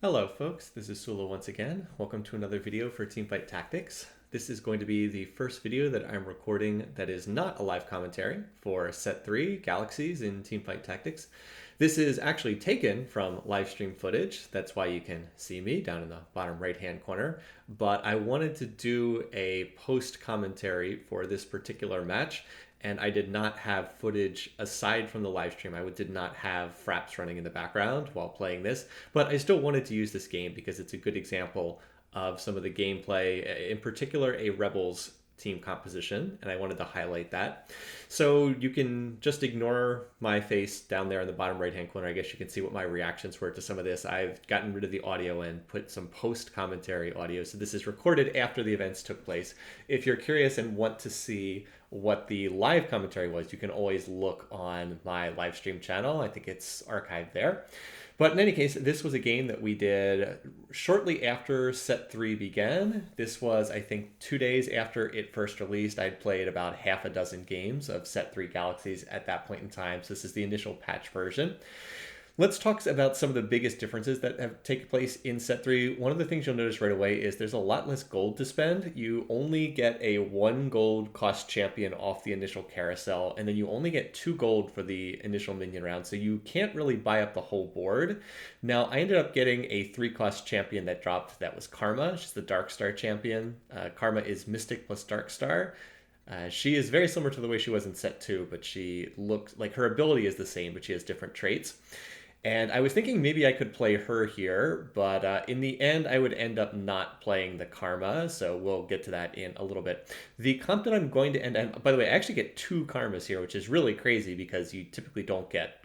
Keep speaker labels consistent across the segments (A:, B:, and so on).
A: Hello folks, this is Sula once again. Welcome to another video for Teamfight Tactics. This is going to be the first video that I'm recording that is not a live commentary for Set 3 Galaxies in Teamfight Tactics. This is actually taken from live stream footage. That's why you can see me down in the bottom right hand corner. But I wanted to do a post commentary for this particular match, and I did not have footage aside from the live stream. I did not have fraps running in the background while playing this, but I still wanted to use this game because it's a good example of some of the gameplay, in particular a Rebels team composition, and I wanted to highlight that. So you can just ignore my face down there in the bottom right hand corner. I guess you can see what my reactions were to some of this. I've gotten rid of the audio and put some post commentary audio, so this is recorded after the events took place. If you're curious and want to see what the live commentary was, you can always look on my live stream channel. I think it's archived there. But in any case, this was a game that we did shortly after Set 3 began. This was, I think, 2 days after it first released. I'd played about half a dozen games of Set 3 Galaxies at that point in time. So this is the initial patch version. Let's talk about some of the biggest differences that have taken place in Set 3. One of the things you'll notice right away is there's a lot less gold to spend. You only get a 1 gold cost champion off the initial carousel, and then you only get 2 gold for the initial minion round, so you can't really buy up the whole board. Now, I ended up getting a 3 cost champion that dropped. That was Karma. She's the Dark Star champion. Karma is Mystic plus Dark Star. She is very similar to the way she was in Set 2, but she looks like her ability is the same, but she has different traits. And I was thinking maybe I could play her here, but in the end, I would end up not playing the Karma, so we'll get to that in a little bit. The comp that I'm going to end, and by the way, I actually get 2 Karmas here, which is really crazy because you typically don't get,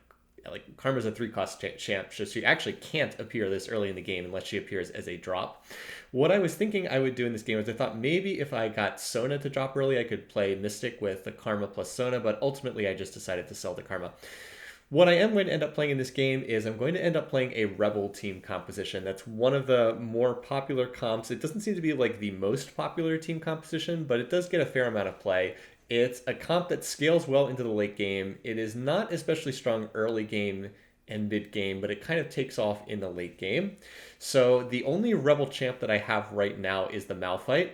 A: like, Karma's a 3-cost champ, so she actually can't appear this early in the game unless she appears as a drop. What I was thinking I would do in this game is I thought maybe if I got Sona to drop early, I could play Mystic with the Karma plus Sona, but ultimately I just decided to sell the Karma. What I am going to end up playing in this game is I'm going to end up playing a Rebel team composition. That's one of the more popular comps. It doesn't seem to be like the most popular team composition, but it does get a fair amount of play. It's a comp that scales well into the late game. It is not especially strong early game and mid game, but it kind of takes off in the late game. So the only Rebel champ that I have right now is the Malphite.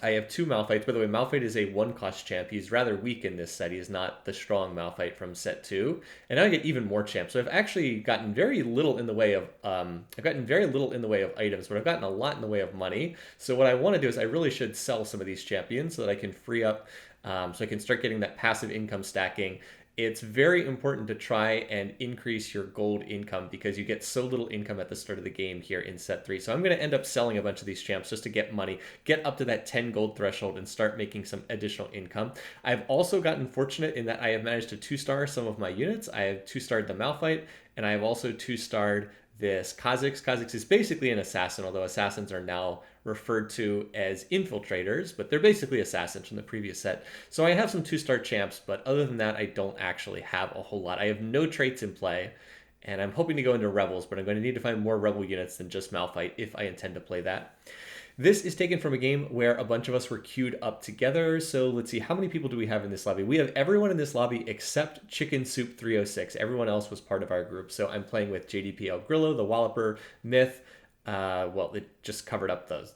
A: I have 2 Malphites. By the way, Malphite is a 1-cost champ. He's rather weak in this set. He is not the strong Malphite from Set 2. And now I get even more champs. So I've actually gotten very little in the way of items, but I've gotten a lot in the way of money. So what I want to do is I really should sell some of these champions so that I can free up, so I can start getting that passive income stacking. It's very important to try and increase your gold income because you get so little income at the start of the game here in Set 3. So I'm going to end up selling a bunch of these champs just to get money, get up to that 10 gold threshold, and start making some additional income. I've also gotten fortunate in that I have managed to 2-star some of my units. I have 2-starred the Malphite, and I have also 2-starred this Kha'Zix. Kha'Zix is basically an assassin, although assassins are now referred to as infiltrators, but they're basically assassins from the previous set. So I have some 2-star champs, but other than that, I don't actually have a whole lot. I have no traits in play, and I'm hoping to go into Rebels, but I'm going to need to find more Rebel units than just Malphite if I intend to play that. This is taken from a game where a bunch of us were queued up together. So let's see, how many people do we have in this lobby? We have everyone in this lobby except Chicken Soup 306. Everyone else was part of our group. So I'm playing with JDPL Grillo, the Walloper, Myth. Well, it just covered up the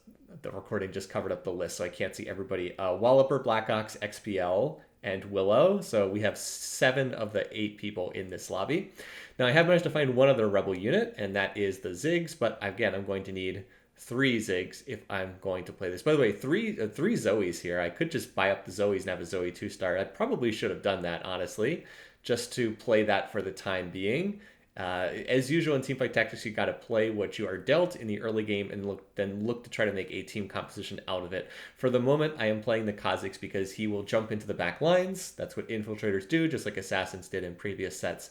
A: recording just covered up the list, so I can't see everybody. Walloper, Blackox, XPL, and Willow. So we have 7 of the 8 people in this lobby. Now I have managed to find one other Rebel unit, and that is the Ziggs. But again, I'm going to need 3 Ziggs if I'm going to play this. By the way, three Zoes here. I could just buy up the Zoes and have a Zoe 2-star. I probably should have done that, honestly, just to play that for the time being. As usual in Teamfight Tactics, you got to play what you are dealt in the early game and then look to try to make a team composition out of it. For the moment, I am playing the Kha'Zix because he will jump into the back lines. That's what infiltrators do, just like assassins did in previous sets.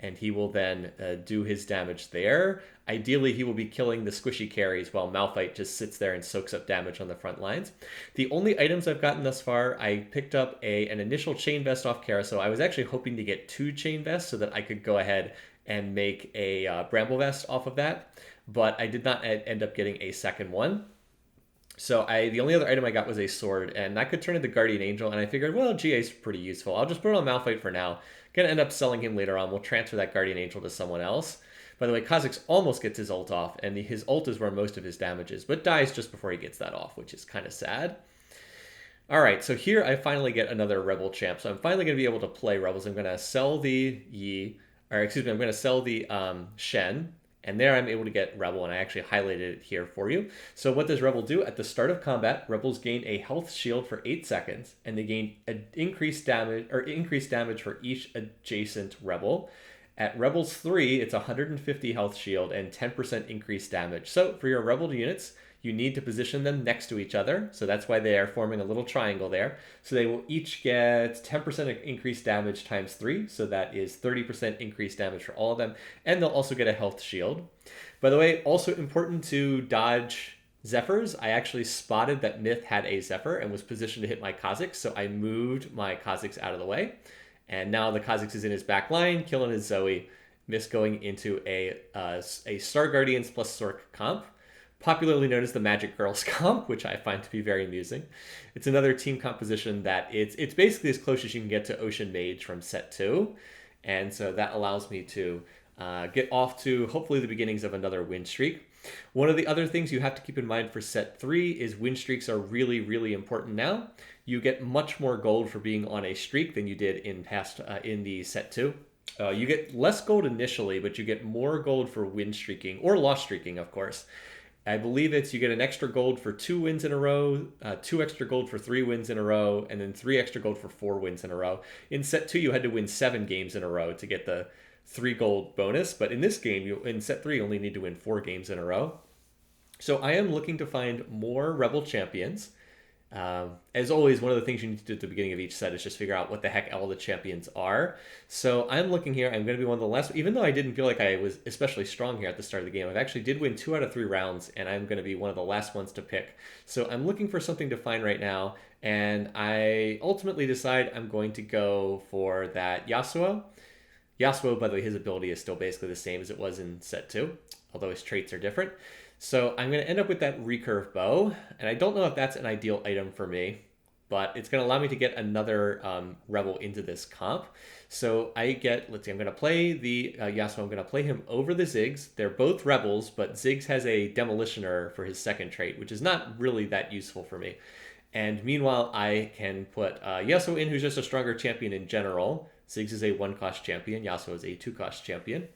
A: And he will then do his damage there. Ideally, he will be killing the squishy carries while Malphite just sits there and soaks up damage on the front lines. The only items I've gotten thus far, I picked up an initial chain vest off Carousel. I was actually hoping to get 2 chain vests so that I could go ahead and make a bramble vest off of that, but I did not end up getting a second one. So the only other item I got was a sword, and that could turn into Guardian Angel, and I figured, well, GA's pretty useful. I'll just put it on Malphite for now. Gonna end up selling him later on. We'll transfer that Guardian Angel to someone else. By the way, Kha'Zix almost gets his ult off, and his ult is where most of his damage is, but dies just before he gets that off, which is kind of sad. All right, so here I finally get another Rebel champ. So I'm finally going to be able to play Rebels. I'm going to sell the Yi, or excuse me, I'm going to sell the Shen, and there I'm able to get Rebel, and I actually highlighted it here for you. So what does Rebel do? At the start of combat, Rebels gain a health shield for 8 seconds, and they gain increased damage for each adjacent Rebel. At Rebels 3, it's 150 health shield and 10% increased damage. So for your Rebel units, you need to position them next to each other. So that's why they are forming a little triangle there. So they will each get 10% increased damage times 3. So that is 30% increased damage for all of them. And they'll also get a health shield. By the way, also important to dodge Zephyrs. I actually spotted that Myth had a Zephyr and was positioned to hit my Kha'Zix. So I moved my Kha'Zix out of the way. And now the Kha'Zix is in his back line, killing his Zoe. Myth going into a Star Guardians plus Sork comp, popularly known as the Magic Girls comp, which I find to be very amusing. It's another team composition that it's basically as close as you can get to Ocean Mage from set 2. And so that allows me to get off to hopefully the beginnings of another win streak. One of the other things you have to keep in mind for set 3 is win streaks are really, really important now. You get much more gold for being on a streak than you did in the set 2. You get less gold initially, but you get more gold for win streaking, or loss streaking, of course. I believe you get an extra gold for 2 wins in a row, 2 extra gold for 3 wins in a row, and then 3 extra gold for 4 wins in a row. In set 2, you had to win 7 games in a row to get the 3 gold bonus, but in this game, in set 3, you only need to win 4 games in a row. So I am looking to find more Rebel champions. As always, one of the things you need to do at the beginning of each set is just figure out what the heck all the champions are. So I'm looking here. I'm going to be one of the last, even though I didn't feel like I was especially strong here at the start of the game, I actually did win 2 out of 3 rounds, and I'm going to be one of the last ones to pick. So I'm looking for something to find right now, and I ultimately decide I'm going to go for that Yasuo. Yasuo, by the way, his ability is still basically the same as it was in set 2, although his traits are different. So I'm going to end up with that recurve bow, and I don't know if that's an ideal item for me, but it's going to allow me to get another Rebel into this comp. So I get, let's see, I'm going to play the Yasuo. I'm going to play him over the Ziggs. They're both Rebels, but Ziggs has a Demolitioner for his second trait, which is not really that useful for me. And meanwhile, I can put Yasuo in, who's just a stronger champion in general. Ziggs is a 1-cost champion. Yasuo is a 2-cost champion.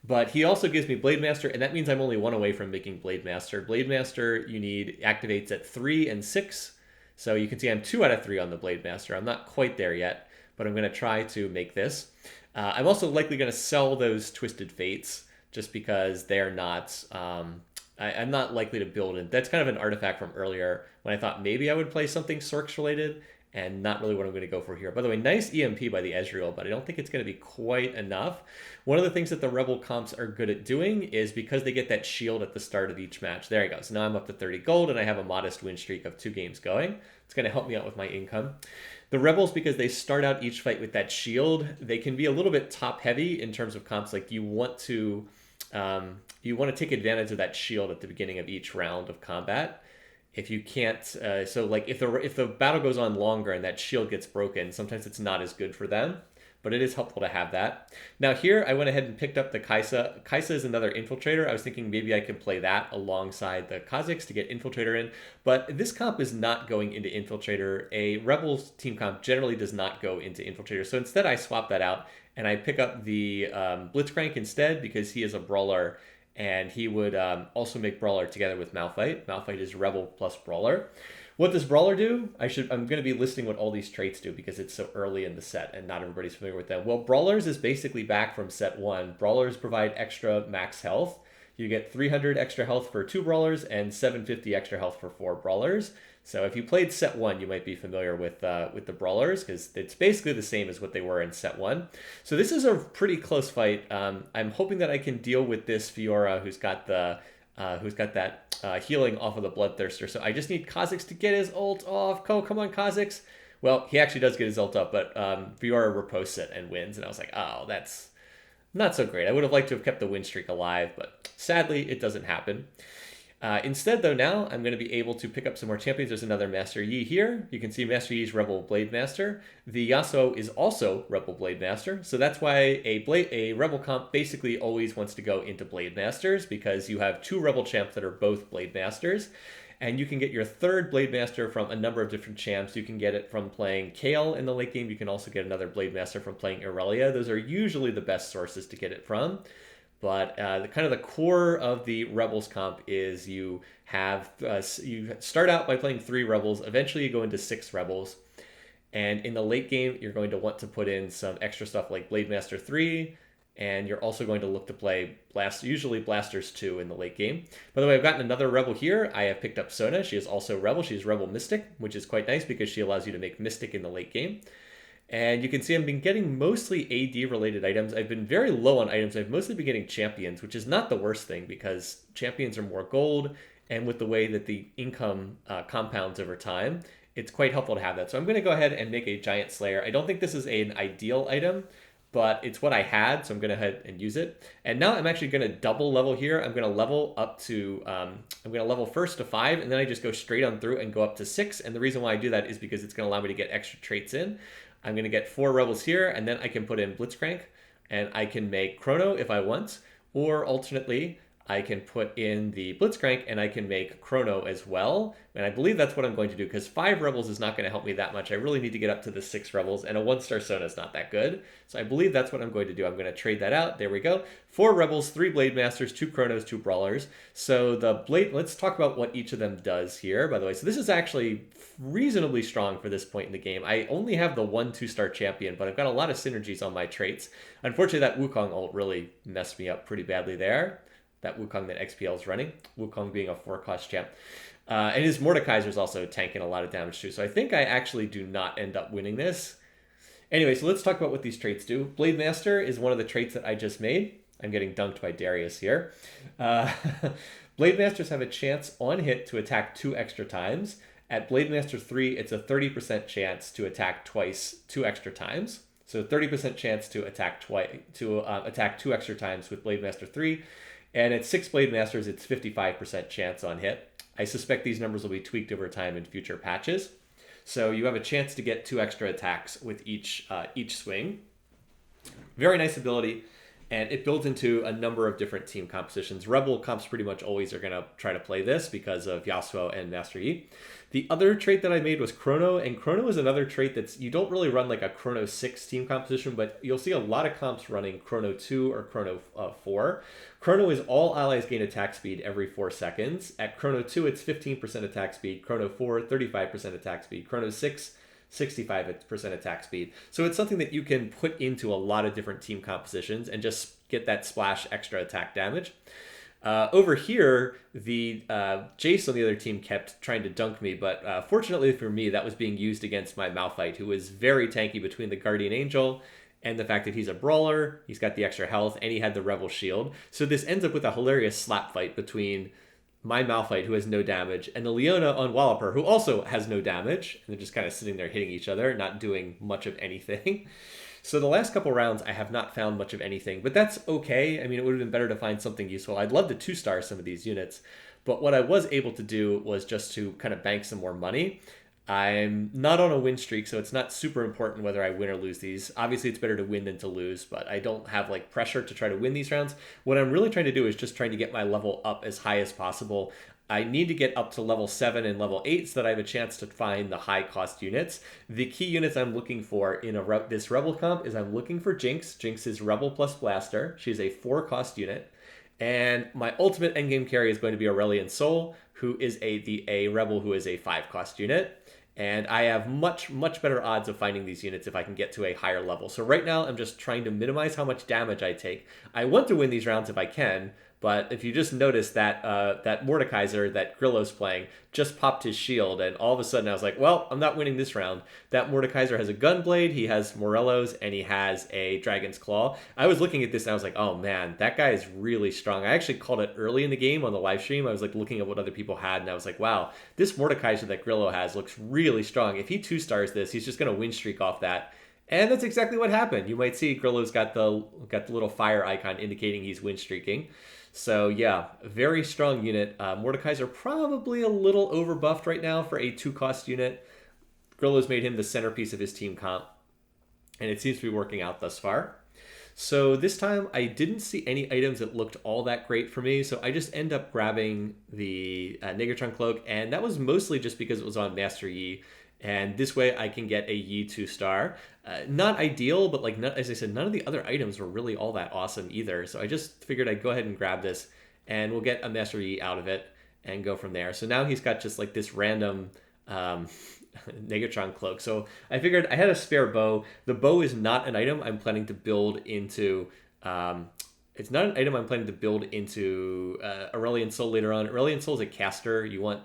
A: But he also gives me Blade Master, and that means I'm only 1 away from making Blade Master. Blade Master, you need activates at 3 and 6. So you can see I'm 2 out of 3 on the Blade Master. I'm not quite there yet, but I'm going to try to make this. I'm also likely going to sell those Twisted Fates just because they're not... I'm not likely to build it. That's kind of an artifact from earlier when I thought maybe I would play something Sorks related, and not really what I'm going to go for here. By the way, nice EMP by the Ezreal, but I don't think it's going to be quite enough. One of the things that the Rebel comps are good at doing is because they get that shield at the start of each match. There you go. So now I'm up to 30 gold, and I have a modest win streak of 2 games going. It's going to help me out with my income. The Rebels, because they start out each fight with that shield, they can be a little bit top-heavy in terms of comps. Like you want to take advantage of that shield at the beginning of each round of combat. If you can't, so like if the battle goes on longer and that shield gets broken, sometimes it's not as good for them, but it is helpful to have that. Now here, I went ahead and picked up the Kai'Sa. Kai'Sa is another Infiltrator. I was thinking maybe I could play that alongside the Kha'Zix to get Infiltrator in, but this comp is not going into Infiltrator. A Rebels team comp generally does not go into Infiltrator, so instead I swap that out, and I pick up the Blitzcrank instead because he is a Brawler, and he would also make Brawler together with Malphite. Malphite is Rebel plus Brawler. What does Brawler do? I'm going to be listing what all these traits do because it's so early in the set and not everybody's familiar with them. Well, Brawlers is basically back from set 1. Brawlers provide extra max health. You get 300 extra health for 2 Brawlers and 750 extra health for 4 Brawlers. So if you played set 1, you might be familiar with the Brawlers because it's basically the same as what they were in set 1. So this is a pretty close fight. I'm hoping that I can deal with this Fiora who's got that healing off of the Bloodthirster. So I just need Kha'Zix to get his ult off. Come on, Kha'Zix. Well, he actually does get his ult up, but Fiora riposts it and wins. And I was like, oh, that's not so great. I would have liked to have kept the win streak alive, but sadly, it doesn't happen. Instead, though, now I'm going to be able to pick up some more champions. There's another Master Yi here. You can see Master Yi's Rebel Blade Master. The Yasuo is also Rebel Blade Master. So that's why a Rebel comp basically always wants to go into Blade Masters, because you have two Rebel champs that are both Blade Masters. And you can get your third Blade Master from a number of different champs. You can get it from playing Kale in the late game. You can also get another Blade Master from playing Aurelia. Those are usually the best sources to get it from. But the core of the Rebels comp is you have you start out by playing 3 Rebels. Eventually, you go into 6 Rebels, and in the late game, you're going to want to put in some extra stuff like Blade Master 3, and you're also going to look to play usually Blasters 2 in the late game. By the way, I've gotten another Rebel here. I have picked up Sona. She is also Rebel. She's Rebel Mystic, which is quite nice because she allows you to make Mystic in the late game. And you can see I've been getting mostly AD related items. I've been very low on items. I've mostly been getting champions, which is not the worst thing because champions are more gold. And with the way that the income compounds over time, it's quite helpful to have that. So I'm going to go ahead and make a Giant Slayer. I don't think this is an ideal item, but it's what I had. So I'm going to go ahead and use it. And now I'm actually going to double level here. I'm going to level up to, I'm going to level first to 5, and then I just go straight on through and go up to 6. And the reason why I do that is because it's going to allow me to get extra traits in. I'm going to get 4 Rebels here, and then I can put in Blitzcrank, and I can make Chrono if I want, or alternately, I can put in the Blitzcrank, and I can make Chrono as well. And I believe that's what I'm going to do, because 5 Rebels is not going to help me that much. I really need to get up to the 6 Rebels, and a 1-star Sona is not that good. So I believe that's what I'm going to do. I'm going to trade that out. There we go. 4 Rebels, 3 Blade Masters, 2 Chronos, 2 Brawlers. So let's talk about what each of them does here, by the way. So this is actually reasonably strong for this point in the game. I only have the 1 2-star champion, but I've got a lot of synergies on my traits. Unfortunately, that Wukong ult really messed me up pretty badly there. That Wukong that XPL is running. Wukong being a 4-cost champ. And his Mordekaiser is also tanking a lot of damage too. So I think I actually do not end up winning this. Anyway, so let's talk about what these traits do. Blade Master is one of the traits that I just made. I'm getting dunked by Darius here. Blade Masters have a chance on hit to attack 2 extra times. At Blade Master 3, it's a 30% chance to attack twice 2 extra times. So 30% chance to attack attack 2 extra times with Blade Master 3. And at 6 Blade Masters, it's 55% chance on hit. I suspect these numbers will be tweaked over time in future patches. So you have a chance to get 2 extra attacks with each swing. Very nice ability, and it builds into a number of different team compositions. Rebel comps pretty much always are going to try to play this because of Yasuo and Master Yi. The other trait that I made was Chrono, and Chrono is another trait that's, you don't really run like a Chrono 6 team composition, but you'll see a lot of comps running Chrono 2 or Chrono 4. Chrono is all allies gain attack speed every 4 seconds. At Chrono 2, it's 15% attack speed. Chrono 4, 35% attack speed. Chrono 6, 65% attack speed. So it's something that you can put into a lot of different team compositions and just get that splash extra attack damage. Over here, the Jace on the other team kept trying to dunk me, but fortunately for me, that was being used against my Malphite, who is very tanky between the Guardian Angel and the fact that he's a brawler, he's got the extra health, and he had the Rebel Shield. So this ends up with a hilarious slap fight between my Malphite, who has no damage, and the Leona on Walloper, who also has no damage, and they're just kind of sitting there hitting each other, not doing much of anything. So the last couple rounds, I have not found much of anything, but that's okay. I mean, it would have been better to find something useful. I'd love to 2-star some of these units, but what I was able to do was just to kind of bank some more money. I'm not on a win streak, so it's not super important whether I win or lose these. Obviously, it's better to win than to lose, but I don't have like pressure to try to win these rounds. What I'm really trying to do is just trying to get my level up as high as possible. I need to get up to level 7 and level 8 so that I have a chance to find the high cost units. The key units I'm looking for in this Rebel comp is I'm looking for Jinx. Jinx is Rebel plus Blaster. She's a 4-cost unit. And my ultimate endgame carry is going to be Aurelion Sol, who is a Rebel who is a 5-cost unit. And I have much, much better odds of finding these units if I can get to a higher level. So right now, I'm just trying to minimize how much damage I take. I want to win these rounds if I can, but if you just notice that that Mordekaiser that Grillo's playing just popped his shield, and all of a sudden I was like, well, I'm not winning this round. That Mordekaiser has a Gunblade, he has Morello's, and he has a Dragon's Claw. I was looking at this and I was like, oh man, that guy is really strong. I actually called it early in the game on the live stream. I was like looking at what other people had, and I was like, wow, this Mordekaiser that Grillo has looks really strong. If he 2-stars this, he's just going to win streak off that. And that's exactly what happened. You might see Grillo's got the little fire icon indicating he's win streaking. So yeah, very strong unit. Mordekaiser are probably a little overbuffed right now for a 2-cost unit. Grillo's made him the centerpiece of his team comp, and it seems to be working out thus far. So this time I didn't see any items that looked all that great for me, so I just end up grabbing the Negatron Cloak, and that was mostly just because it was on Master Yi, and this way I can get a Yi 2-star. Not ideal, but like as I said, none of the other items were really all that awesome either, so I just figured I'd go ahead and grab this, and we'll get a Master Yi out of it and go from there. So now he's got just like this random Negatron Cloak. So I figured I had a spare bow. The bow is not an item I'm planning to build into. It's not an item I'm planning to build into Aurelion Sol later on. Aurelion Sol is a caster. You want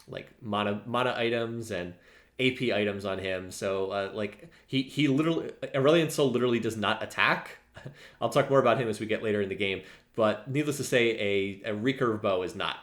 A: like mana items and AP items on him. So like he literally, Aurelion Sol literally does not attack. I'll talk more about him as we get later in the game. But needless to say, a recurve bow is not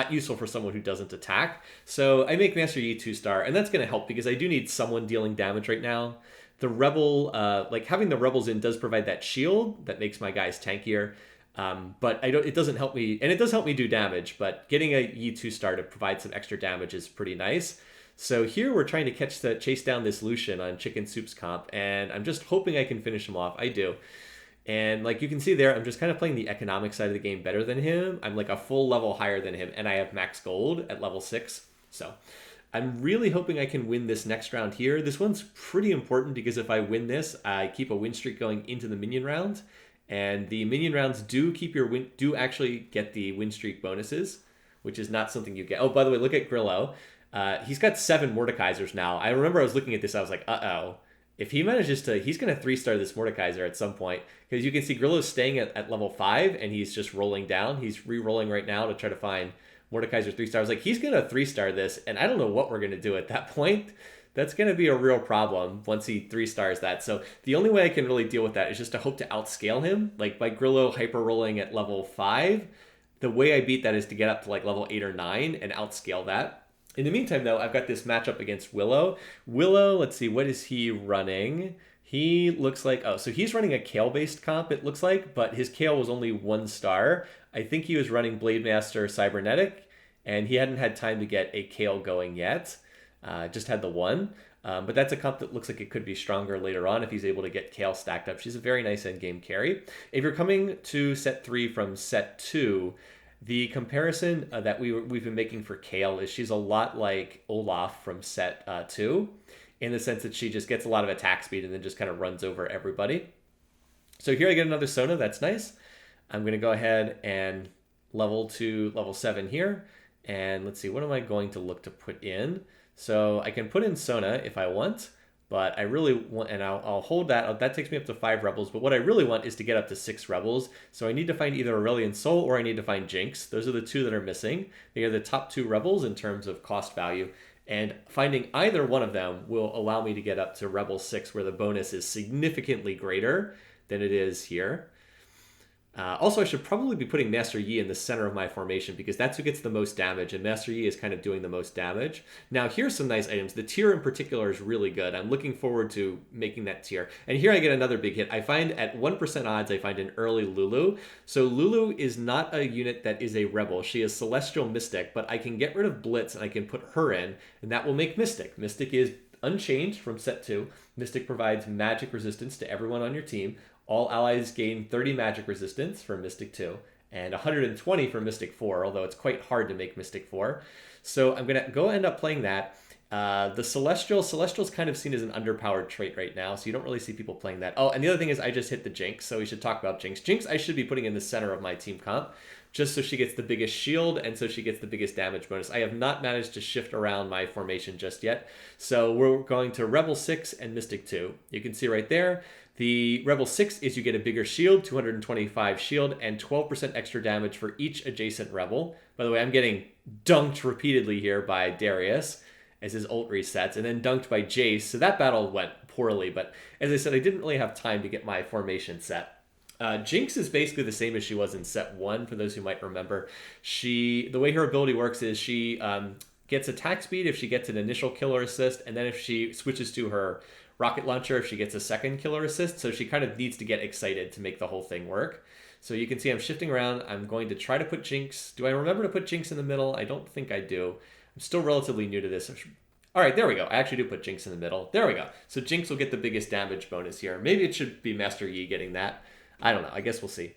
A: useful for someone who doesn't attack. So I make Master Yi 2-star, and that's going to help because I do need someone dealing damage right now. The Rebel, like having the Rebels in does provide that shield that makes my guys tankier. But it doesn't help me, and it does help me do damage, but getting a Yi 2-star to provide some extra damage is pretty nice. So here we're trying to chase down this Lucian on Chicken Soup's comp, and I'm just hoping I can finish him off. I do. And like you can see there, I'm just kind of playing the economic side of the game better than him. I'm like a full level higher than him, and I have max gold at level 6. So I'm really hoping I can win this next round here. This one's pretty important because if I win this, I keep a win streak going into the minion round. And the minion rounds do actually get the win streak bonuses, which is not something you get. Oh, by the way, look at Grillo. He's got 7 Mordekaisers now. I remember I was looking at this, I was like, uh-oh. If he manages to, he's going to 3-star this Mordekaiser at some point. Because you can see Grillo's staying at level 5, and he's just rolling down. He's re-rolling right now to try to find Mordekaiser 3-stars. Like, he's going to 3-star this, and I don't know what we're going to do at that point. That's going to be a real problem once he 3-stars that. So the only way I can really deal with that is just to hope to outscale him. Like, by Grillo hyper-rolling at level 5, the way I beat that is to get up to, like, level 8 or 9 and outscale that. In the meantime, though, I've got this matchup against Willow. Willow, let's see, what is he running? He looks like, so he's running a Kale-based comp, it looks like, but his Kale was only 1-star. I think he was running Blademaster Cybernetic, and he hadn't had time to get a Kale going yet. Just had the 1. But that's a comp that looks like it could be stronger later on if he's able to get Kale stacked up. She's a very nice endgame carry. If you're coming to set 3 from set 2, the comparison that we've been making for Kale is she's a lot like Olaf from set 2 in the sense that she just gets a lot of attack speed and then just kind of runs over everybody. So here I get another Sona. That's nice. I'm going to go ahead and level to level 7 here. And let's see, what am I going to look to put in? So I can put in Sona if I want. But I really want, and I'll hold that. That takes me up to 5 rebels. But what I really want is to get up to 6 rebels. So I need to find either Aurelion Sol or I need to find Jinx. Those are the 2 that are missing. They are the top 2 rebels in terms of cost value. And finding either one of them will allow me to get up to Rebel 6, where the bonus is significantly greater than it is here. Also, I should probably be putting Master Yi in the center of my formation because that's who gets the most damage, and Master Yi is kind of doing the most damage. Now, here's some nice items. The tier in particular is really good. I'm looking forward to making that tier. And here I get another big hit. I find at 1% odds, I find an early Lulu. So Lulu is not a unit that is a rebel. She is Celestial Mystic, but I can get rid of Blitz and I can put her in, and that will make Mystic. Mystic is unchanged from set 2. Mystic provides magic resistance to everyone on your team. All allies gain 30 magic resistance for Mystic 2 and 120 for Mystic 4, although it's quite hard to make Mystic 4. So I'm going to go end up playing that. The Celestial's kind of seen as an underpowered trait right now, so you don't really see people playing that. Oh, and the other thing is I just hit the Jinx, so we should talk about Jinx. Jinx I should be putting in the center of my team comp, just so she gets the biggest shield and so she gets the biggest damage bonus. I have not managed to shift around my formation just yet, so we're going to Rebel 6 and Mystic 2. You can see right there, the Rebel 6 is you get a bigger shield, 225 shield, and 12% extra damage for each adjacent Rebel. By the way, I'm getting dunked repeatedly here by Darius as his ult resets, and then dunked by Jace, so that battle went poorly, but as I said, I didn't really have time to get my formation set. Jinx is basically the same as she was in set 1, for those who might remember. The way her ability works is she gets attack speed if she gets an initial killer assist, and then if she switches to her rocket launcher, if she gets a second killer assist, so she kind of needs to get excited to make the whole thing work. So you can see I'm shifting around. I'm going to try to put Jinx. Do I remember to put Jinx in the middle? I don't think I do. I'm still relatively new to this. All right, there we go. I actually do put Jinx in the middle. There we go. So Jinx will get the biggest damage bonus here. Maybe it should be Master Yi getting that. I don't know. I guess we'll see.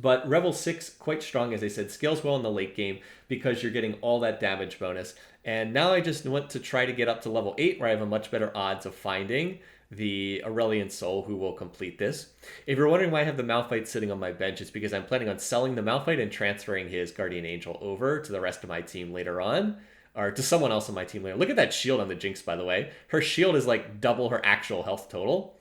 A: But Rebel 6, quite strong, as I said, scales well in the late game because you're getting all that damage bonus. And now I just want to try to get up to level 8 where I have a much better odds of finding the Aurelion Sol who will complete this. If you're wondering why I have the Malphite sitting on my bench, it's because I'm planning on selling the Malphite and transferring his Guardian Angel over to the rest of my team later on. Or to someone else on my team later. Look at that shield on the Jinx, by the way. Her shield is like double her actual health total.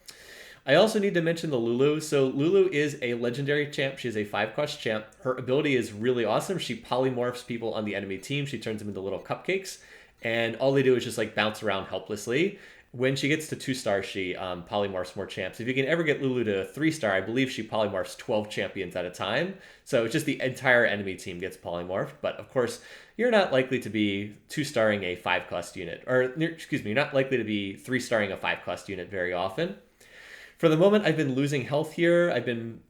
A: I also need to mention the Lulu. So Lulu is a legendary champ. She's a 5-cost champ. Her ability is really awesome. She polymorphs people on the enemy team. She turns them into little cupcakes. And all they do is just like bounce around helplessly. When she gets to 2-star, she polymorphs more champs. If you can ever get Lulu to 3-star, I believe she polymorphs 12 champions at a time. So it's just the entire enemy team gets polymorphed. But of course, you're not likely to be 2-starring a 5-cost unit. Or, excuse me, you're not likely to be 3-starring a 5-cost unit very often. For the moment, I've been losing health here. I've been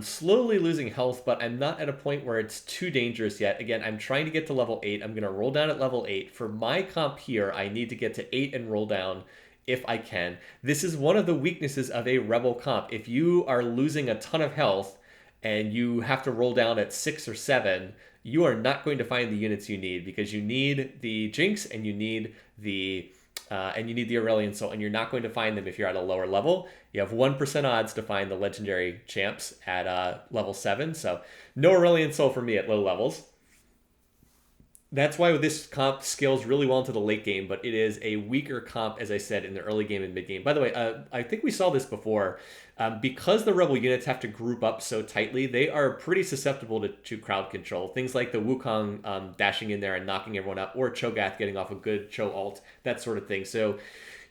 A: slowly losing health, but I'm not at a point where it's too dangerous yet. Again, I'm trying to get to level 8. I'm going to roll down at level 8. For my comp here, I need to get to 8 and roll down if I can. This is one of the weaknesses of a Rebel comp. If you are losing a ton of health and you have to roll down at 6 or 7, you are not going to find the units you need because you need the Jinx and you need the Aurelion Sol, and you're not going to find them if you're at a lower level. You have 1% odds to find the legendary champs at level 7, so no Aurelion Sol for me at low levels. That's why this comp scales really well into the late game, but it is a weaker comp, as I said, in the early game and mid game. By the way, I think we saw this before. Because the Rebel units have to group up so tightly, they are pretty susceptible to crowd control. Things like the Wukong dashing in there and knocking everyone up, or Cho'Gath getting off a good Cho ult, that sort of thing. So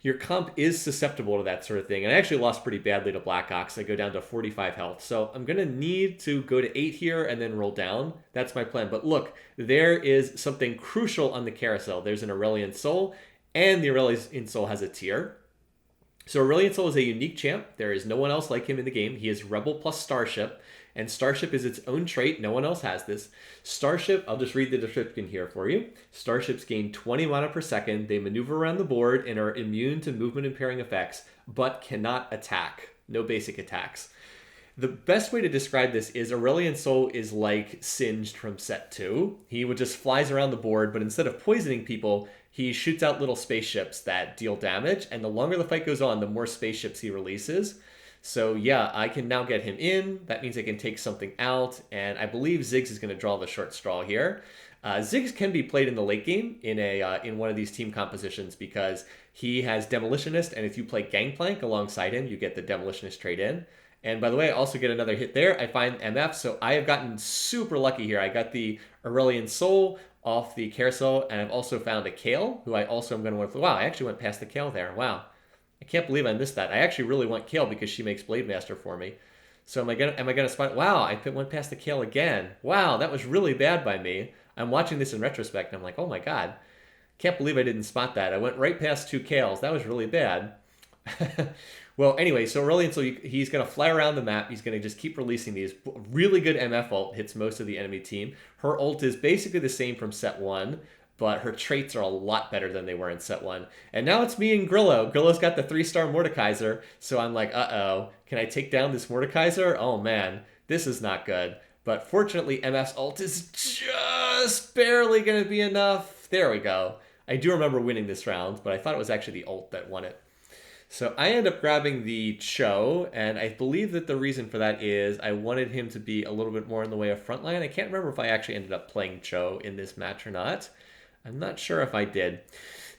A: your comp is susceptible to that sort of thing. And I actually lost pretty badly to Black Ox. I go down to 45 health. So I'm going to need to go to 8 here and then roll down. That's my plan. But look, there is something crucial on the carousel. There's an Aurelion Sol, and the Aurelion Sol has a tier. So Aurelion Sol is a unique champ. There is no one else like him in the game. He is Rebel plus Starship, and Starship is its own trait. No one else has this. Starship, I'll just read the description here for you. Starships gain 20 mana per second. They maneuver around the board and are immune to movement impairing effects, but cannot attack. No basic attacks. The best way to describe this is Aurelion Sol is like Singed from set 2. He would just flies around the board, but instead of poisoning people, he shoots out little spaceships that deal damage, and the longer the fight goes on, the more spaceships he releases. So yeah, I can now get him in. That means I can take something out, and I believe Ziggs is going to draw the short straw here. Ziggs can be played in the late game in one of these team compositions because he has Demolitionist, and if you play Gangplank alongside him, you get the Demolitionist trait in. And by the way, I also get another hit there. I find MF, so I have gotten super lucky here. I got the Aurelion Sol off the carousel, and I've also found a Kale, who I also am going to want to... Wow, I actually went past the Kale there. Wow. I can't believe I missed that. I actually really want Kale because she makes Blade Master for me. So am I gonna spot... Wow, I went past the Kale again. Wow, that was really bad by me. I'm watching this in retrospect, and I'm like, oh my god. Can't believe I didn't spot that. I went right past 2 Kales. That was really bad. Well, anyway, so Aurelion, so he's going to fly around the map. He's going to just keep releasing these. Really good MF ult, hits most of the enemy team. Her ult is basically the same from set 1, but her traits are a lot better than they were in set 1. And now it's me and Grillo. Grillo's got the 3-star Mordekaiser, so I'm like, uh-oh. Can I take down this Mordekaiser? Oh, man, this is not good. But fortunately, MF's ult is just barely going to be enough. There we go. I do remember winning this round, but I thought it was actually the ult that won it. So I end up grabbing the Cho, and I believe that the reason for that is I wanted him to be a little bit more in the way of frontline. I can't remember if I actually ended up playing Cho in this match or not. I'm not sure if I did.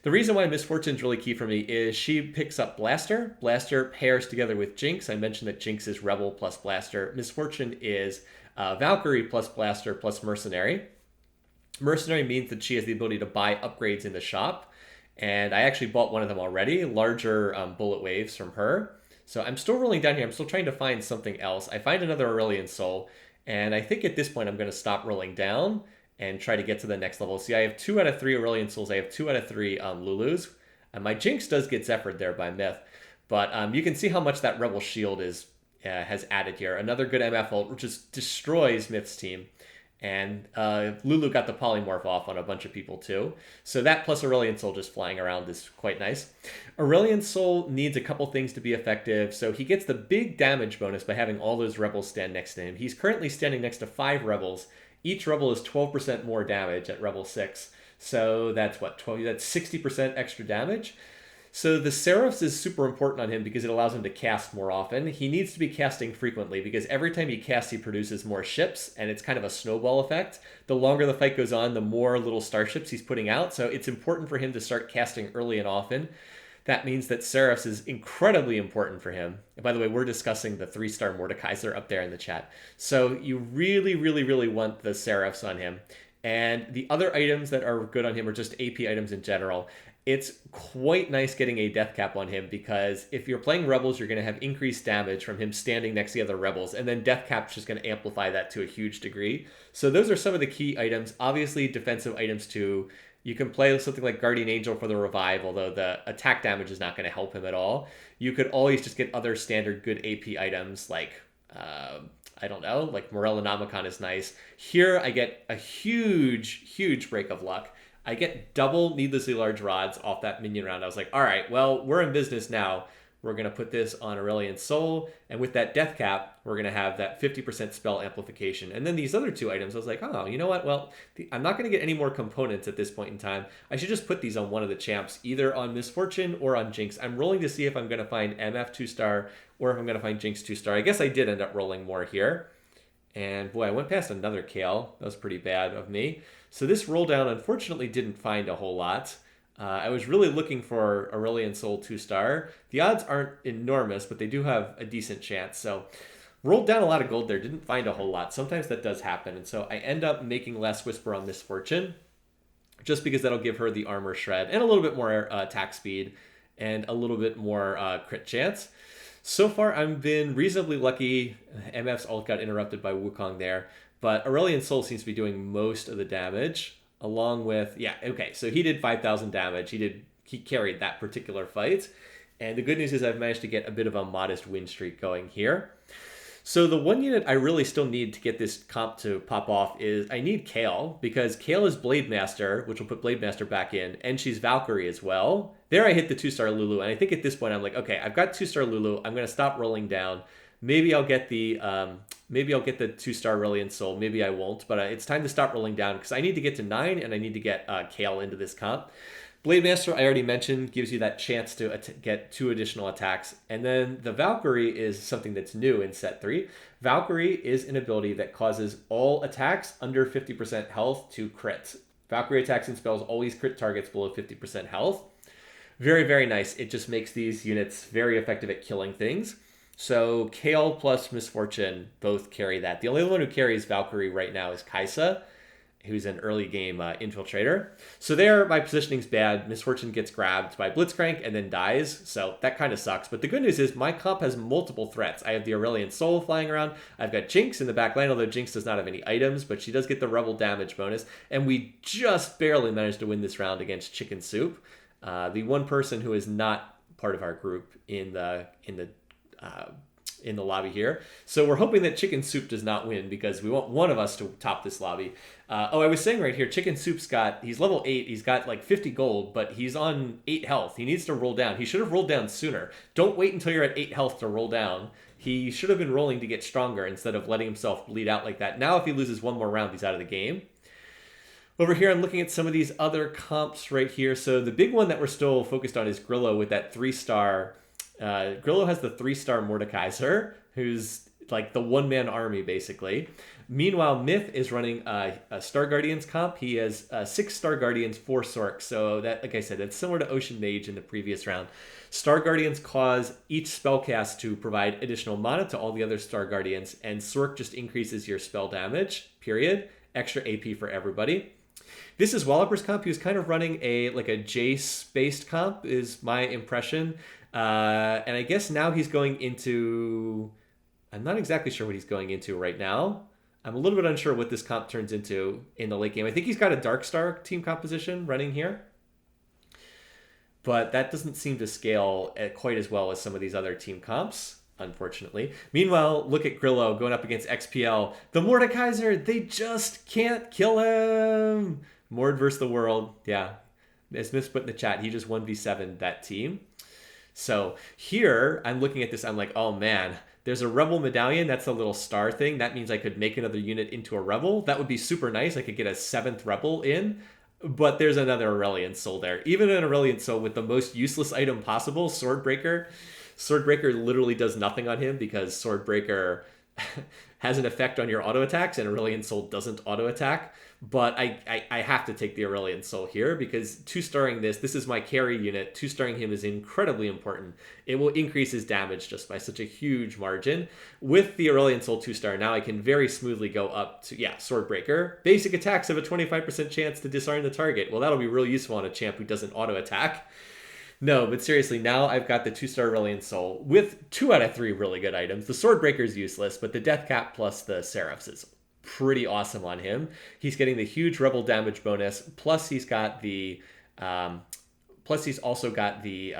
A: The reason why Misfortune is really key for me is she picks up Blaster. Blaster pairs together with Jinx. I mentioned that Jinx is Rebel plus Blaster. Misfortune is Valkyrie plus Blaster plus Mercenary. Mercenary means that she has the ability to buy upgrades in the shop. And I actually bought one of them already, larger bullet waves from her. So I'm still rolling down here. I'm still trying to find something else. I find another Aurelion Sol, and I think at this point I'm going to stop rolling down and try to get to the next level. See, I have 2 out of 3 Aurelion Sols. I have 2 out of 3 Lulus. And my Jinx does get Zephyr'd there by Myth. But you can see how much that Rebel Shield is has added here. Another good MF ult, which just destroys Myth's team. And Lulu got the polymorph off on a bunch of people too. So that plus Aurelion Sol just flying around is quite nice. Aurelion Sol needs a couple things to be effective. So he gets the big damage bonus by having all those rebels stand next to him. He's currently standing next to 5 rebels. Each rebel is 12% more damage at Rebel 6. So that's what, 12? That's 60% extra damage. So the Seraphs is super important on him because it allows him to cast more often. He needs to be casting frequently because every time he casts, he produces more ships, and it's kind of a snowball effect. The longer the fight goes on, the more little starships he's putting out, so it's important for him to start casting early and often. That means that Seraphs is incredibly important for him. And by the way, we're discussing the 3-star Mordekaiser up there in the chat. So you really, really, really want the Seraphs on him. And the other items that are good on him are just AP items in general. It's quite nice getting a death cap on him because if you're playing rebels, you're going to have increased damage from him standing next to the other rebels, and then death cap's just going to amplify that to a huge degree. So those are some of the key items. Obviously, defensive items too. You can play something like Guardian Angel for the revive, although the attack damage is not going to help him at all. You could always just get other standard good AP items like, I don't know, like Morellonomicon is nice. Here I get a huge break of luck. I get double needlessly large rods off that minion round. I was like, all right, well, we're in business now. We're going to put this on Aurelion Sol. And with that death cap, we're going to have that 50% spell amplification. And then these other 2 items, I was like, oh, you know what? Well, I'm not going to get any more components at this point in time. I should just put these on one of the champs, either on Misfortune or on Jinx. I'm rolling to see if I'm going to find MF 2-star or if I'm going to find Jinx 2-star. I guess I did end up rolling more here. And boy, I went past another Kale. That was pretty bad of me. So this roll down, unfortunately, didn't find a whole lot. I was really looking for Aurelion Sol 2-star. The odds aren't enormous, but they do have a decent chance. So rolled down a lot of gold there, didn't find a whole lot. Sometimes that does happen. And so I end up making less Whisper on Misfortune, just because that'll give her the armor shred and a little bit more attack speed and a little bit more crit chance. So far, I've been reasonably lucky. MF's ult got interrupted by Wukong there, but Aurelion Sol seems to be doing most of the damage, along with, yeah, okay, so he did 5,000 damage. He carried that particular fight, and the good news is I've managed to get a bit of a modest win streak going here. So the one unit I really still need to get this comp to pop off is I need Kale, because Kale is Blade Master, which will put Blade Master back in, and she's Valkyrie as well. There I hit the 2-star Lulu, and I think at this point I'm like, okay, I've got 2-star Lulu. I'm going to stop rolling down. Maybe I'll get the 2-star Aurelion Sol. Maybe I won't, but it's time to stop rolling down because I need to get to 9 and I need to get Kale into this comp. Blade Master, I already mentioned, gives you that chance to get 2 additional attacks. And then the Valkyrie is something that's new in set 3. Valkyrie is an ability that causes all attacks under 50% health to crit. Valkyrie attacks and spells always crit targets below 50% health. Very, very nice. It just makes these units very effective at killing things. So Kale plus Misfortune both carry that. The only one who carries Valkyrie right now is Kaisa, who's an early game infiltrator. So there, my positioning's bad. Misfortune gets grabbed by Blitzcrank and then dies. So that kind of sucks. But the good news is my comp has multiple threats. I have the Aurelion Sol flying around. I've got Jinx in the back line, although Jinx does not have any items, but she does get the Rebel damage bonus. And we just barely managed to win this round against Chicken Soup. The one person who is not part of our group in the lobby here. So we're hoping that Chicken Soup does not win because we want one of us to top this lobby. I was saying right here, Chicken Soup's he's level 8. He's got like 50 gold, but he's on 8 health. He needs to roll down. He should have rolled down sooner. Don't wait until you're at 8 health to roll down. He should have been rolling to get stronger instead of letting himself bleed out like that. Now if he loses one more round, he's out of the game. Over here, I'm looking at some of these other comps right here. So the big one that we're still focused on is Grillo with that 3-star. Grillo has the 3-star Mordekaiser, who's like the one-man army, basically. Meanwhile, Myth is running a Star Guardians comp. He has 6 Star Guardians, 4 Sork. So that, like I said, that's similar to Ocean Mage in the previous round. Star Guardians cause each spellcast to provide additional mana to all the other Star Guardians, and Sork just increases your spell damage, period. Extra AP for everybody. This is Walloper's comp. He was kind of running a Jace-based comp, is my impression. And I guess now he's going into... I'm not exactly sure what he's going into right now. I'm a little bit unsure what this comp turns into in the late game. I think he's got a Dark Star team composition running here. But that doesn't seem to scale quite as well as some of these other team comps. unfortunately. Meanwhile, look at Grillo going up against XPL. The Mordekaiser, they just can't kill him. Mord versus the world. Yeah. As Smith put in the chat, he just 1v7 that team. So here, I'm looking at this, I'm like, oh man, there's a Rebel medallion. That's a little star thing. That means I could make another unit into a Rebel. That would be super nice. I could get a 7th Rebel in. But there's another Aurelion Sol there. Even an Aurelion Sol with the most useless item possible, Swordbreaker. Swordbreaker literally does nothing on him because Swordbreaker has an effect on your auto attacks and Aurelion Sol doesn't auto attack. But I have to take the Aurelion Sol here because 2-starring this is my carry unit. 2-starring him is incredibly important. It will increase his damage just by such a huge margin. With the Aurelion Sol 2-star, now I can very smoothly go up to, Swordbreaker. Basic attacks have a 25% chance to disarm the target. Well, that'll be real useful on a champ who doesn't auto attack. No, but seriously, now I've got the 2-star Aurelion Sol with 2 out of 3 really good items. The Swordbreaker is useless, but the Death Cap plus the Seraphs is pretty awesome on him. He's getting the huge rebel damage bonus, plus he's got the he's also got the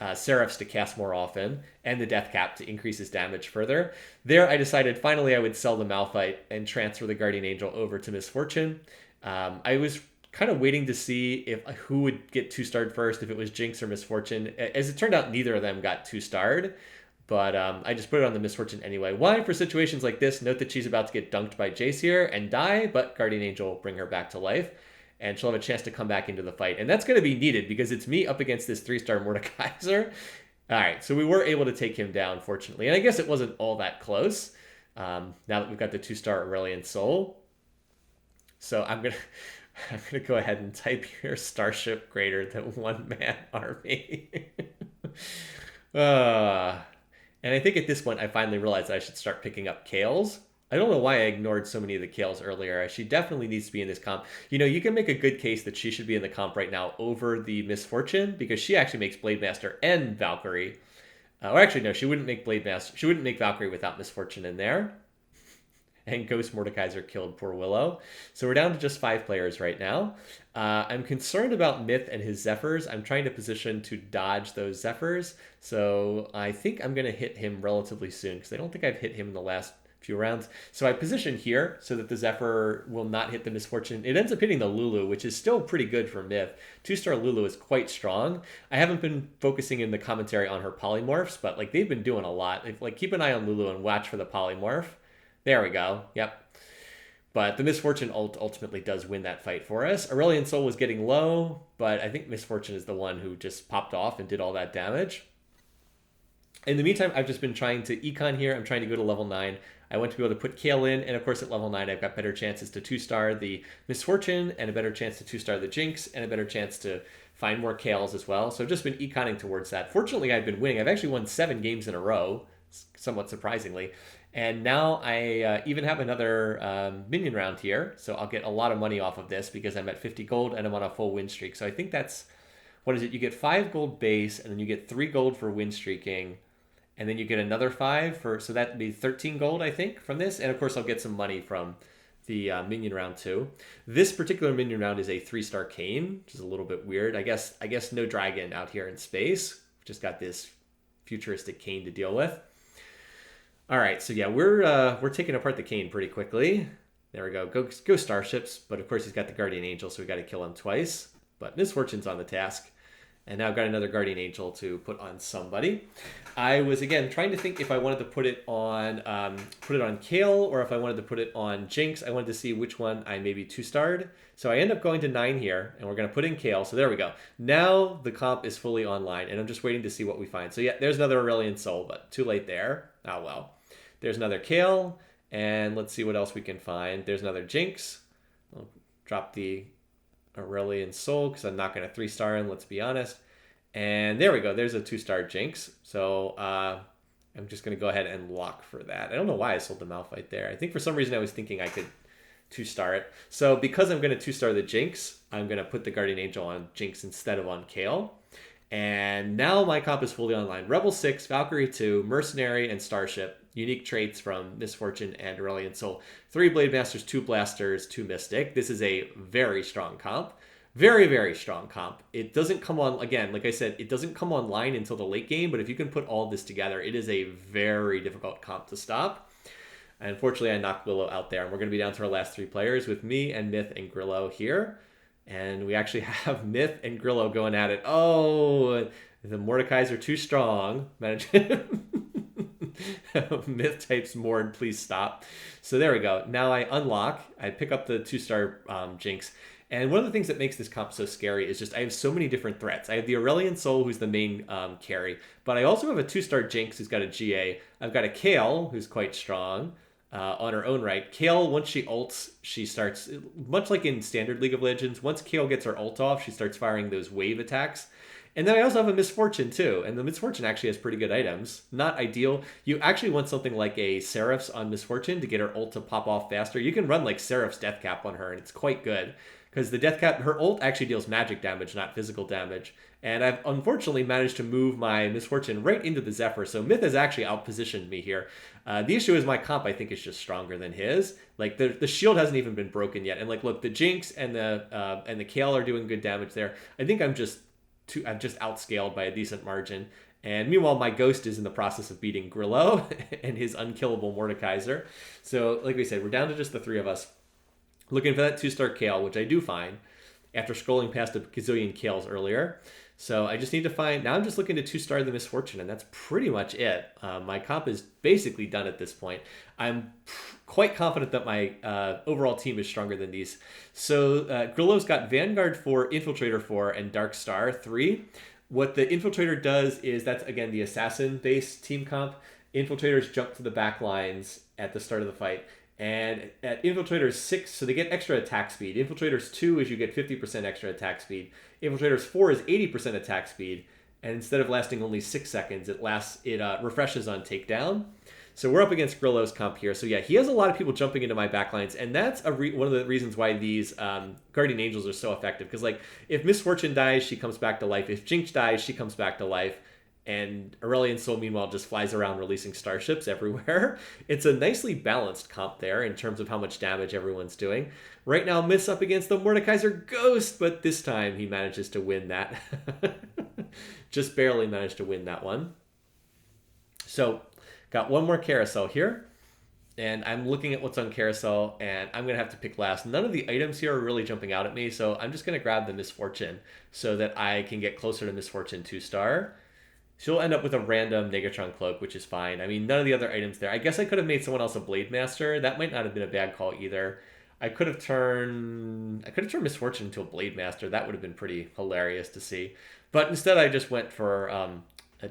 A: Seraphs to cast more often, and the Death Cap to increase his damage further. There, I decided finally I would sell the Malphite and transfer the Guardian Angel over to Misfortune. I was kind of waiting to see who would get 2-starred first, if it was Jinx or Misfortune. As it turned out, neither of them got 2-starred. But I just put it on the Misfortune anyway. Why? For situations like this, note that she's about to get dunked by Jace here and die, but Guardian Angel will bring her back to life, and she'll have a chance to come back into the fight. And that's going to be needed because it's me up against this 3-star Mordekaiser. All right, so we were able to take him down, fortunately. And I guess it wasn't all that close now that we've got the 2-star Aurelion Sol. So I'm going to go ahead and type here Starship greater than 1-man army. And I think at this point, I finally realized I should start picking up Kales. I don't know why I ignored so many of the Kales earlier. She definitely needs to be in this comp. You know, you can make a good case that she should be in the comp right now over the Misfortune because she actually makes Blade Master and Valkyrie. Or actually, no, she wouldn't make Blade Master. She wouldn't make Valkyrie without Misfortune in there. And Ghost Mordekaiser killed poor Willow. So we're down to just 5 players right now. I'm concerned about Myth and his Zephyrs. I'm trying to position to dodge those Zephyrs. So I think I'm going to hit him relatively soon because I don't think I've hit him in the last few rounds. So I position here so that the Zephyr will not hit the Misfortune. It ends up hitting the Lulu, which is still pretty good for Myth. 2-star Lulu is quite strong. I haven't been focusing in the commentary on her polymorphs, but like they've been doing a lot. Like keep an eye on Lulu and watch for the polymorph. There we go. Yep. But the Misfortune ult ultimately does win that fight for us. Aurelion Sol was getting low, but I think Misfortune is the one who just popped off and did all that damage. In the meantime, I've just been trying to econ here. I'm trying to go to level 9. I want to be able to put Kale in, and of course at level 9 I've got better chances to 2-star the Misfortune, and a better chance to 2-star the Jinx, and a better chance to find more Kales as well. So I've just been econing towards that. Fortunately, I've been winning. I've actually won 7 games in a row, somewhat surprisingly. And now I even have another minion round here, so I'll get a lot of money off of this because I'm at 50 gold and I'm on a full win streak. So I think that's, what is it? You get 5 gold base, and then you get 3 gold for win streaking, and then you get another 5 for, so that'd be 13 gold, I think, from this. And of course, I'll get some money from the minion round too. This particular minion round is a 3-star Kayn, which is a little bit weird. I guess no dragon out here in space. Just got this futuristic Kayn to deal with. All right, so yeah, we're taking apart the Kayn pretty quickly. There we go. Go starships, but of course he's got the Guardian Angel, so we got to kill him twice. But Misfortune's on the task, and now I've got another Guardian Angel to put on somebody. I was again trying to think if I wanted to put it on Kale or if I wanted to put it on Jinx. I wanted to see which one I maybe 2-starred. So I end up going to 9 here, and we're going to put in Kale. So there we go. Now the comp is fully online, and I'm just waiting to see what we find. So yeah, there's another Aurelion Sol, but too late there. Oh well. There's another Kale, and let's see what else we can find. There's another Jinx. I'll drop the Aurelion Sol because I'm not going to 3-star him, let's be honest. And there we go. There's a 2-star Jinx. So I'm just going to go ahead and lock for that. I don't know why I sold the Malphite there. I think for some reason I was thinking I could 2-star it. So because I'm going to 2-star the Jinx, I'm going to put the Guardian Angel on Jinx instead of on Kale. And now my comp is fully online. Rebel 6, Valkyrie 2, Mercenary, and Starship. Unique traits from Misfortune and Aurelion Sol. 3 Blade Masters, 2 Blasters, 2 Mystic. This is a very strong comp. Very, very strong comp. It doesn't come on, again, like I said, it doesn't come online until the late game, but if you can put all this together, it is a very difficult comp to stop. And unfortunately, I knocked Willow out there, and we're going to be down to our last 3 players with me and Myth and Grillo here. And we actually have Myth and Grillo going at it. Oh, the Mordekaiser are too strong. Myth types Mord, please stop. So there we go. Now I unlock. I pick up the 2-star Jinx. And one of the things that makes this comp so scary is just I have so many different threats. I have the Aurelion Sol, who's the main carry, but I also have a 2-star Jinx who's got a GA. I've got a Kale, who's quite strong on her own right. Kale, once she ults, she starts, much like in standard League of Legends, once Kale gets her ult off, she starts firing those wave attacks. And then I also have a Misfortune too, and the Misfortune actually has pretty good items. Not ideal. You actually want something like a Seraph's on Misfortune to get her ult to pop off faster. You can run like Seraph's Death Cap on her, and it's quite good. Because the Death Cap, her ult actually deals magic damage, not physical damage. And I've unfortunately managed to move my Misfortune right into the Zephyr, so Myth has actually outpositioned me here. The issue is my comp, I think, is just stronger than his. Like, the shield hasn't even been broken yet. And, like, look, the Jinx and the Kale are doing good damage there. I think I'm just outscaled by a decent margin. And meanwhile, my Ghost is in the process of beating Grillo and his unkillable Mordekaiser. So, like we said, we're down to just the 3 of us. Looking for that 2-star Kale, which I do find after scrolling past a gazillion Kales earlier. So I just need to find, now I'm just looking to 2-star the Misfortune, and that's pretty much it. My comp is basically done at this point. I'm quite confident that my overall team is stronger than these. So Grillo's got Vanguard 4, Infiltrator 4, and Dark Star 3. What the Infiltrator does is, that's again the assassin-based team comp. Infiltrators jump to the back lines at the start of the fight. And at Infiltrators 6, so they get extra attack speed. Infiltrators 2 is you get 50% extra attack speed. Infiltrators 4 is 80% attack speed. And instead of lasting only 6 seconds, it refreshes on takedown. So we're up against Grillo's comp here. So yeah, he has a lot of people jumping into my backlines. And that's one of the reasons why these Guardian Angels are so effective. Because like, if Misfortune dies, she comes back to life. If Jinx dies, she comes back to life. And Aurelion Sol, meanwhile, just flies around releasing starships everywhere. It's a nicely balanced comp there in terms of how much damage everyone's doing. Right now, Myth's up against the Mordekaiser Ghost, but this time he manages to win that. Just barely managed to win that one. So, got one more carousel here. And I'm looking at what's on carousel, and I'm going to have to pick last. None of the items here are really jumping out at me, so I'm just going to grab the Misfortune so that I can get closer to Misfortune 2-star. She'll end up with a random Negatron Cloak, which is fine. I mean, none of the other items there. I guess I could have made someone else a Blade Master. That might not have been a bad call either. I could have turned Misfortune into a Blade Master. That would have been pretty hilarious to see. But instead, I just went for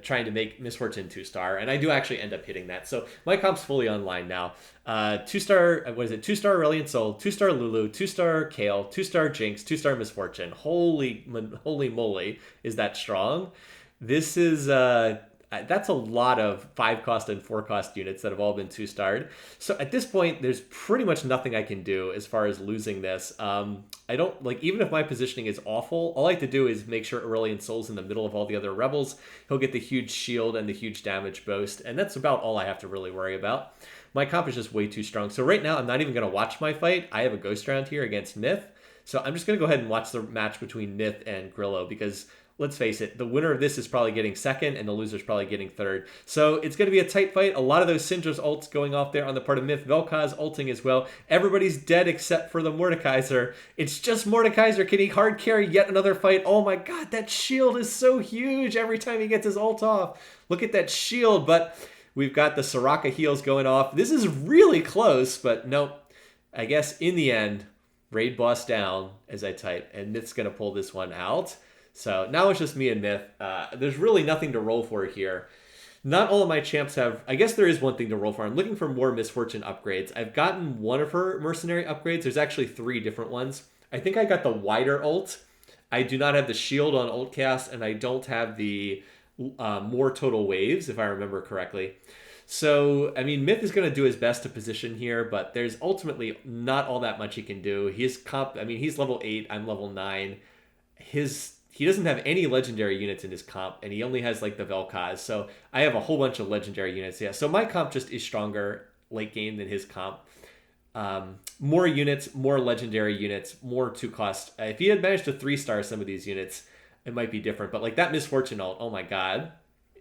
A: trying to make Misfortune 2-star, and I do actually end up hitting that. So my comp's fully online now. 2-star, 2-star Aurelion Sol, 2-star Lulu, 2-star Kale, 2-star Jinx, 2-star Misfortune. Holy moly, is that strong? This is, that's a lot of 5-cost and 4-cost units that have all been 2-starred. So at this point, there's pretty much nothing I can do as far as losing this. I don't, like, even if my positioning is awful, all I have to do is make sure Aurelion Sol's in the middle of all the other rebels. He'll get the huge shield and the huge damage boost, and that's about all I have to really worry about. My comp is just way too strong. So right now, I'm not even going to watch my fight. I have a ghost round here against Myth. So I'm just going to go ahead and watch the match between Myth and Grillo, because let's face it, the winner of this is probably getting second, and the loser's probably getting third. So it's going to be a tight fight. A lot of those Syndra's ults going off there on the part of Myth. Vel'Koz ulting as well. Everybody's dead except for the Mordekaiser. It's just Mordekaiser. Can he hard carry yet another fight? Oh my god, that shield is so huge every time he gets his ult off. Look at that shield, but we've got the Soraka heals going off. This is really close, but nope. I guess in the end, raid boss down as I type, and Myth's going to pull this one out. So now it's just me and Myth. There's really nothing to roll for here. Not all of my champs have... I guess there is one thing to roll for. I'm looking for more Misfortune upgrades. I've gotten one of her mercenary upgrades. There's actually 3 different ones. I think I got the wider ult. I do not have the shield on ult cast, and I don't have the more total waves, if I remember correctly. So, I mean, Myth is going to do his best to position here, but there's ultimately not all that much he can do. He's level 8, I'm level 9. He doesn't have any legendary units in his comp, and he only has, like, the Vel'Koz. So I have a whole bunch of legendary units. Yeah, so my comp just is stronger late game than his comp. more units, more legendary units, more to cost. If he had managed to 3-star some of these units, it might be different. But like that Misfortune ult, oh my god.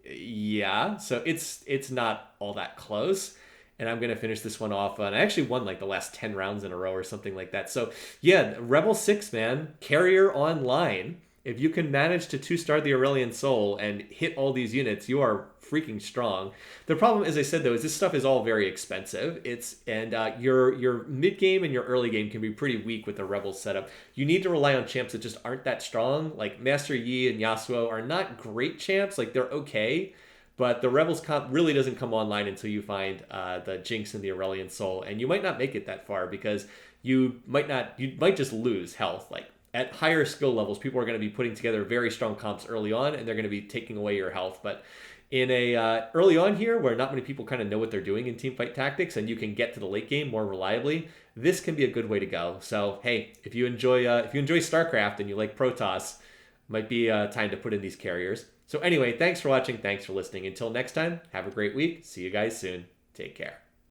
A: Yeah, so it's not all that close. And I'm going to finish this one off. And I actually won like the last 10 rounds in a row or something like that. So yeah, Rebel 6, man, carrier online. If you can manage to 2-star the Aurelion Sol and hit all these units, you are freaking strong. The problem, as I said, though, is this stuff is all very expensive. Your mid game and your early game can be pretty weak with the Rebel setup. You need to rely on champs that just aren't that strong. Like Master Yi and Yasuo are not great champs. Like they're okay, but the Rebels comp really doesn't come online until you find the Jinx and the Aurelion Sol, and you might not make it that far because you might just lose health. Like at higher skill levels, people are going to be putting together very strong comps early on, and they're going to be taking away your health. But in a early on here, where not many people kind of know what they're doing in teamfight tactics, and you can get to the late game more reliably, this can be a good way to go. So hey, if you enjoy StarCraft and you like Protoss, might be time to put in these carriers. So anyway, thanks for watching. Thanks for listening. Until next time, have a great week. See you guys soon. Take care.